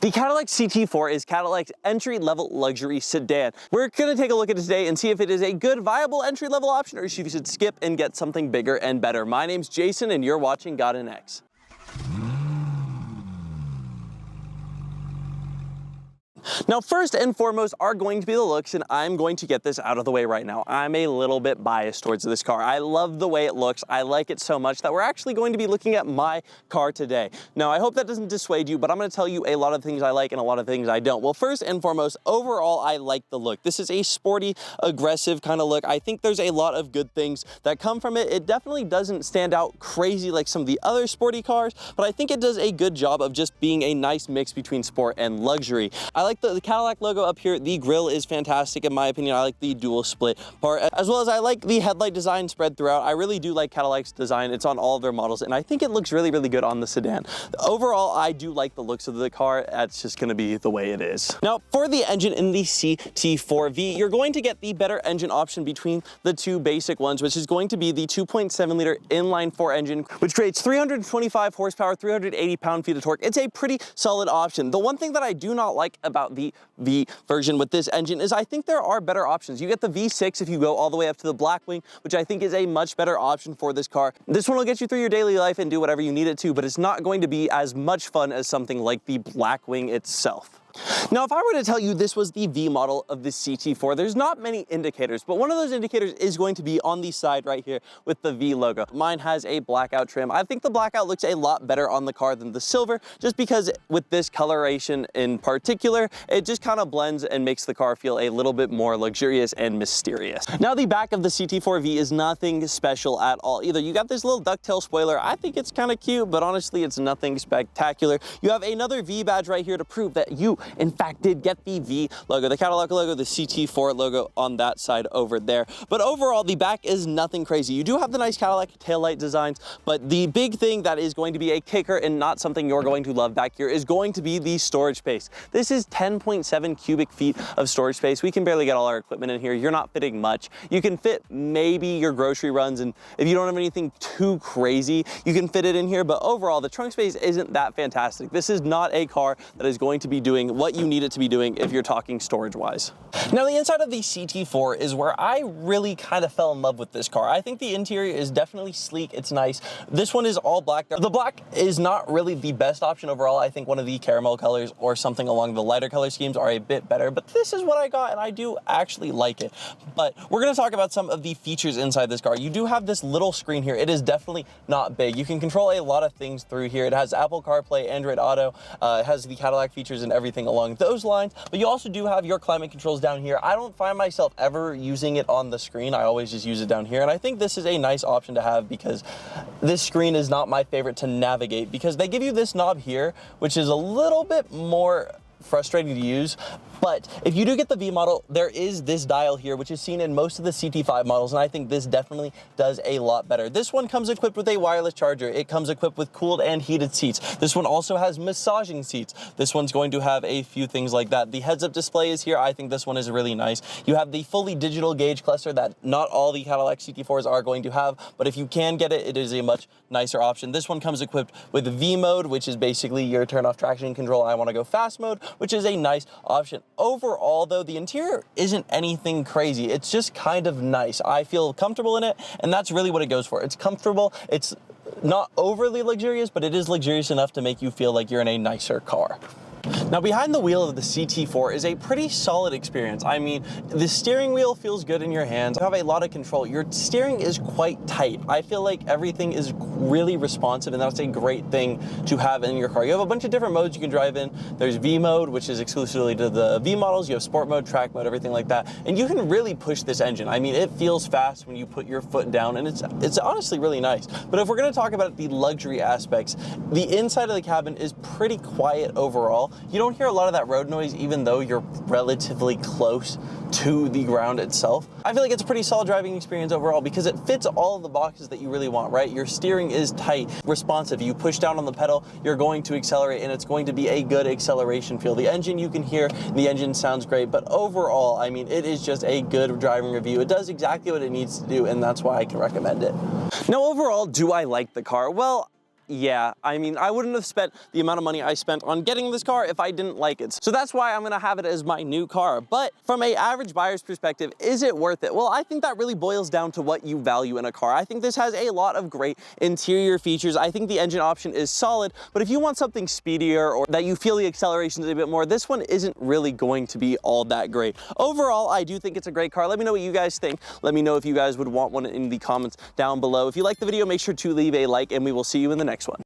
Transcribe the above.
The Cadillac CT4 is Cadillac's entry-level luxury sedan. We're going to take a look at it today and see if it is a good, viable entry-level option or if you should skip and get something bigger and better. My name's Jason and you're watching Got an X. Now, first and foremost are going to be the looks, and I'm going to get this out of the way right now. I'm a little bit biased towards this car. I love the way it looks. I like it so much that we're actually going to be looking at my car today. Now, I hope that doesn't dissuade you, but I'm going to tell you a lot of things I like and a lot of things I don't. Well, first and foremost, overall, I like the look. This is a sporty, aggressive kind of look. I think there's a lot of good things that come from it. It definitely doesn't stand out crazy like some of the other sporty cars, but I think it does a good job of just being a nice mix between sport and luxury. I like the Cadillac logo up here. The grille is fantastic in my opinion. I like the dual split part, as well as I like the headlight design spread throughout. I really do like Cadillac's design. It's on all of their models, and I think it looks really, really good on the sedan. Overall, I do like the looks of the car. That's just gonna be the way it is. Now, for the engine in the CT4V, you're going to get the better engine option between the two basic ones, which is going to be the 2.7 liter inline-four engine, which creates 325 horsepower, 380 pound-feet of torque. It's a pretty solid option. The one thing that I do not like about the V version with this engine is I think there are better options. You get the V6 if you go all the way up to the Blackwing, which I think is a much better option for this car. This one will get you through your daily life and do whatever you need it to, but it's not going to be as much fun as something like the Blackwing itself. Now, if I were to tell you this was the V model of the CT4, there's not many indicators, but one of those indicators is going to be on the side right here with the V logo. Mine has a blackout trim. I think the blackout looks a lot better on the car than the silver, just because with this coloration in particular, it just kind of blends and makes the car feel a little bit more luxurious and mysterious. Now, the back of the CT4V is nothing special at all either. You got this little ducktail spoiler. I think it's kind of cute, but honestly, it's nothing spectacular. You have another V badge right here to prove that you in fact did get the V logo, the Cadillac logo, the CT4 logo on that side over there. But overall, the back is nothing crazy. You do have the nice Cadillac taillight designs, but the big thing that is going to be a kicker and not something you're going to love back here is going to be the storage space. This is 10.7 cubic feet of storage space. We can barely get all our equipment in here. You're not fitting much. You can fit maybe your grocery runs, and if you don't have anything too crazy, you can fit it in here, but overall, the trunk space isn't that fantastic. This is not a car that is going to be doing what you need it to be doing if you're talking storage wise. Now, the inside of the CT4 is where I really kind of fell in love with this car. I think the interior is definitely sleek. It's nice. This one is all black. The black is not really the best option overall. I think one of the caramel colors or something along the lighter color schemes are a bit better, but this is what I got and I do actually like it. But we're going to talk about some of the features inside this car. You do have this little screen here. It is definitely not big. You can control a lot of things through here. It has Apple CarPlay, Android Auto, it has the Cadillac features and everything along those lines, but you also do have your climate controls down here. I don't find myself ever using it on the screen. I always just use it down here, and I think this is a nice option to have because this screen is not my favorite to navigate because they give you this knob here, which is a little bit more frustrating to use. But if you do get the V model, there is this dial here, which is seen in most of the CT5 models, and I think this definitely does a lot better. This one comes equipped with a wireless charger. It comes equipped with cooled and heated seats. This one also has massaging seats. This one's going to have a few things like that. The heads-up display is here. I think this one is really nice. You have the fully digital gauge cluster that not all the Cadillac CT4s are going to have, but if you can get it, it is a much nicer option. This one comes equipped with V mode, which is basically your turn-off traction control. I want to go fast mode, which is a nice option. Overall, though, the interior isn't anything crazy. It's just kind of nice. I feel comfortable in it, and that's really what it goes for. It's comfortable. It's not overly luxurious, but it is luxurious enough to make you feel like you're in a nicer car. Now, behind the wheel of the CT4 is a pretty solid experience. I mean, the steering wheel feels good in your hands. You have a lot of control. Your steering is quite tight. I feel like everything is really responsive, and that's a great thing to have in your car. You have a bunch of different modes you can drive in. There's V mode, which is exclusively to the V models. You have sport mode, track mode, everything like that. And you can really push this engine. I mean, it feels fast when you put your foot down, and it's honestly really nice. But if we're going to talk about the luxury aspects, the inside of the cabin is pretty quiet overall. You don't hear a lot of that road noise, even though you're relatively close to the ground itself. I feel like it's a pretty solid driving experience overall because it fits all of the boxes that you really want, right? Your steering is tight, responsive. You push down on the pedal, you're going to accelerate, and it's going to be a good acceleration feel. The engine you can hear, the engine sounds great, but overall, I mean, it is just a good driving review. It does exactly what it needs to do, and that's why I can recommend it. Now, overall, do I like the car? Well, yeah, I mean, I wouldn't have spent the amount of money I spent on getting this car if I didn't like it. So that's why I'm gonna have it as my new car. But from an average buyer's perspective, is it worth it? Well, I think that really boils down to what you value in a car. I think this has a lot of great interior features. I think the engine option is solid, but if you want something speedier or that you feel the acceleration is a bit more, this one isn't really going to be all that great. Overall, I do think it's a great car. Let me know what you guys think. Let me know if you guys would want one in the comments down below. If you like the video, make sure to leave a like, and we will see you in the next one.